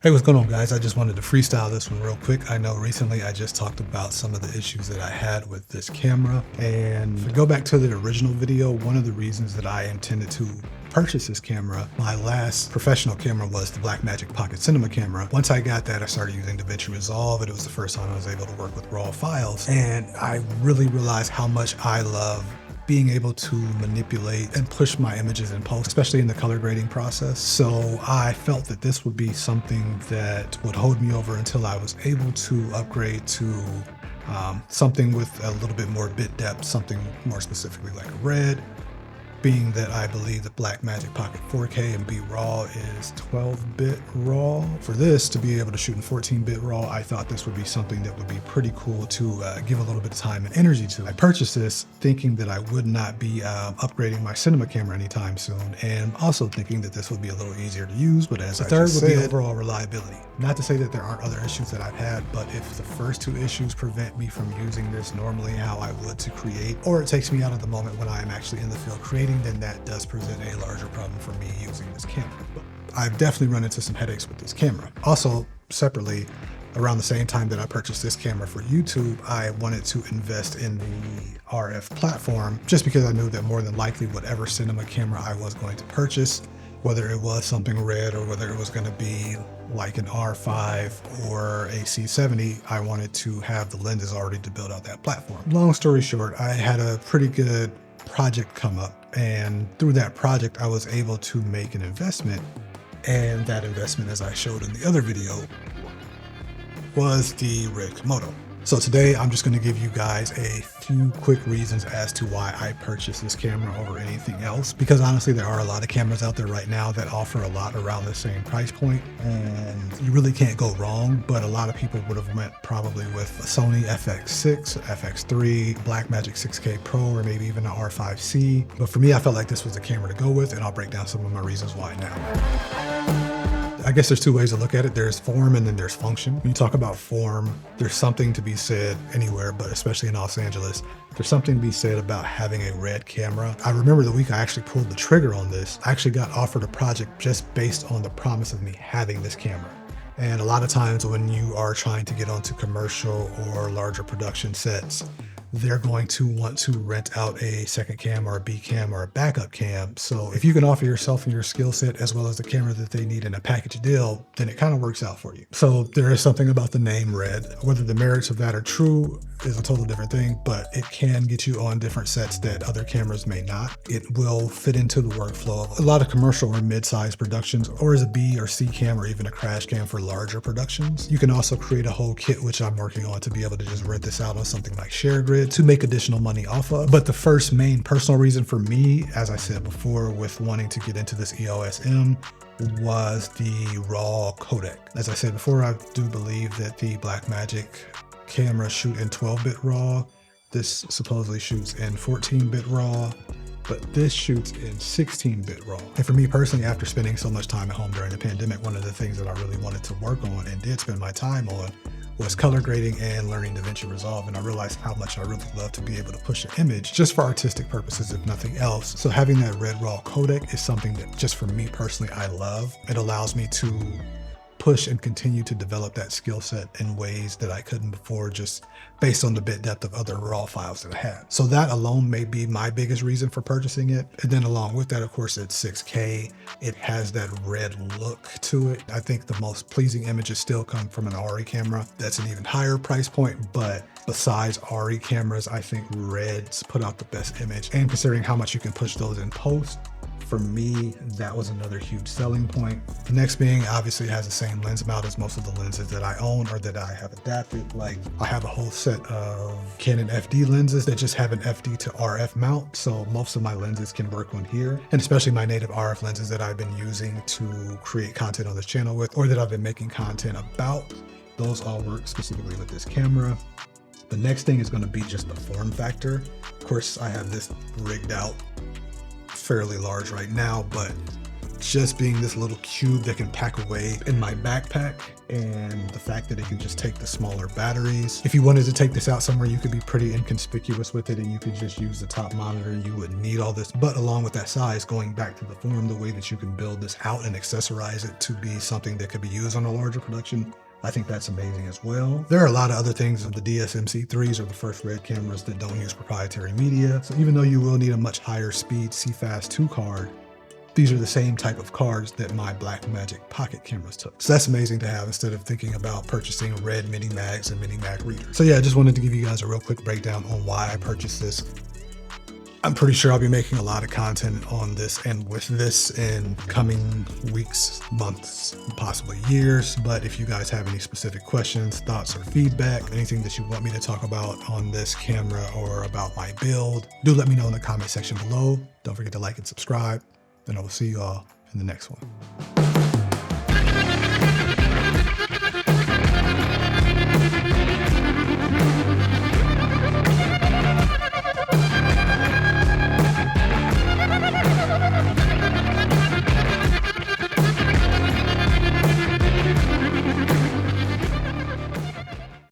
Hey, what's going on, guys? I just wanted to freestyle this one real quick. I know recently I just talked about some of the issues that I had with this camera. And if we go back to the original video, one of the reasons that I intended to purchase this camera, my last professional camera, was the Blackmagic Pocket Cinema camera. Once I got that, I started using DaVinci Resolve, and it was the first time I was able to work with raw files. And I really realized how much I love being able to manipulate and push my images in post, especially in the color grading process. So I felt that this would be something that would hold me over until I was able to upgrade to something with a little bit more bit depth, something more specifically like a RED, being that I believe the Blackmagic Pocket 4K and B-RAW is 12-bit RAW. For this to be able to shoot in 14-bit RAW, I thought this would be something that would be pretty cool to give a little bit of time and energy to. I purchased this thinking that I would not be upgrading my cinema camera anytime soon, and also thinking that this would be a little easier to use, but as I just said, would be overall reliability. Not to say that there aren't other issues that I've had, but if the first two issues prevent me from using this normally how I would to create, or it takes me out of the moment when I am actually in the field creating, then that does present a larger problem for me using this camera. But I've definitely run into some headaches with this camera. Also, separately, around the same time that I purchased this camera for YouTube, I wanted to invest in the RF platform just because I knew that more than likely whatever cinema camera I was going to purchase, whether it was something RED or whether it was going to be like an R5 or a C70, I wanted to have the lenses already to build out that platform. Long story short, I had a pretty good project come up, and through that project I was able to make an investment, and that investment, as I showed in the other video, was the RED Komodo. So today I'm just going to give you guys a few quick reasons as to why I purchased this camera over anything else, because honestly there are a lot of cameras out there right now that offer a lot around the same price point, and you really can't go wrong. But a lot of people would have went probably with a Sony FX6, FX3, Blackmagic 6K Pro, or maybe even an R5C. But for me, I felt like this was the camera to go with, and I'll break down some of my reasons why now. I guess there's two ways to look at it. There's form and then there's function. When you talk about form, there's something to be said anywhere, but especially in Los Angeles, there's something to be said about having a RED camera. I remember the week I actually pulled the trigger on this, I actually got offered a project just based on the promise of me having this camera. And a lot of times when you are trying to get onto commercial or larger production sets, they're going to want to rent out a second cam or a B cam or a backup cam. So if you can offer yourself and your skill set as well as the camera that they need in a package deal, then it kind of works out for you. So there is something about the name RED. Whether the merits of that are true is a total different thing, but it can get you on different sets that other cameras may not. It will fit into the workflow of a lot of commercial or mid-sized productions, or as a B or C cam or even a crash cam for larger productions. You can also create a whole kit, which I'm working on, to be able to just rent this out on something like ShareGrid to make additional money off of. But the first main personal reason for me, as I said before, with wanting to get into this EOS M was the raw codec. As I said before, I do believe that the Blackmagic cameras shoot in 12-bit RAW. This supposedly shoots in 14-bit RAW, but this shoots in 16-bit RAW. And for me personally, after spending so much time at home during the pandemic, one of the things that I really wanted to work on and did spend my time on was color grading and learning DaVinci Resolve. And I realized how much I really love to be able to push an image just for artistic purposes, if nothing else. So having that RED raw codec is something that just for me personally, I love. It allows me to push and continue to develop that skill set in ways that I couldn't before, just based on the bit depth of other raw files that I had. So that alone may be my biggest reason for purchasing it. And then along with that, of course, it's 6K. It has that RED look to it. I think the most pleasing images still come from an RE camera. That's an even higher price point, but besides RE cameras, I think REDs put out the best image. And considering how much you can push those in post, for me, that was another huge selling point. The next being, obviously, it has the same lens mount as most of the lenses that I own or that I have adapted. Like, I have a whole set of Canon FD lenses that just have an FD to RF mount. So most of my lenses can work on here, and especially my native RF lenses that I've been using to create content on this channel with, or that I've been making content about. Those all work specifically with this camera. The next thing is going to be just the form factor. Of course, I have this rigged out fairly large right now, but just being this little cube that can pack away in my backpack, and the fact that it can just take the smaller batteries. If you wanted to take this out somewhere, you could be pretty inconspicuous with it and you could just use the top monitor. You wouldn't need all this, but along with that size, going back to the form, the way that you can build this out and accessorize it to be something that could be used on a larger production, I think that's amazing as well. There are a lot of other things. The DSM-C3s are the first RED cameras that don't use proprietary media. So even though you will need a much higher speed CFast 2 card, these are the same type of cards that my Blackmagic Pocket cameras took. So that's amazing to have instead of thinking about purchasing RED mini mags and mini mag readers. So yeah, I just wanted to give you guys a real quick breakdown on why I purchased this. I'm pretty sure I'll be making a lot of content on this and with this in coming weeks, months, possibly years. But if you guys have any specific questions, thoughts, or feedback, anything that you want me to talk about on this camera or about my build, do let me know in the comment section below. Don't forget to like and subscribe, and I will see you all in the next one.